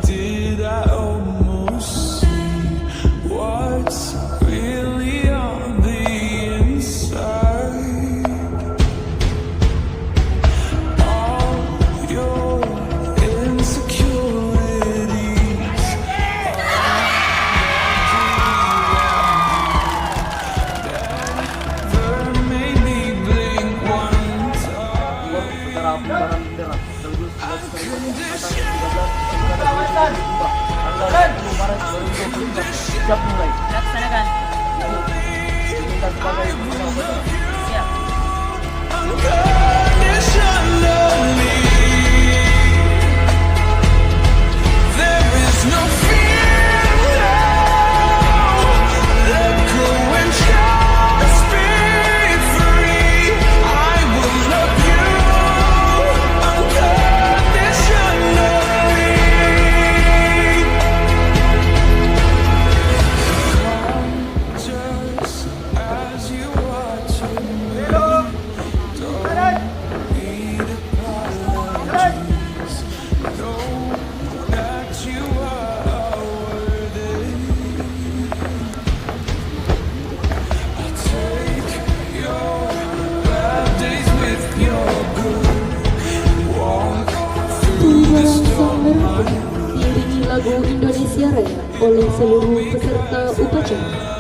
Did I almost see what's really on the inside? All your insecurities never made me blink one time. Siap mulai. Laksanakan. Kita sebagai Siap. Unconditionally, there is no fear now. Let go and just be free. I will love you unconditionally. Just as you watch me. Need apologies. Know that you are worthy. I'll take your bad days with your good. Walk through the storm. Diiringi lagu Indonesia Raya oleh seluruh peserta upacara.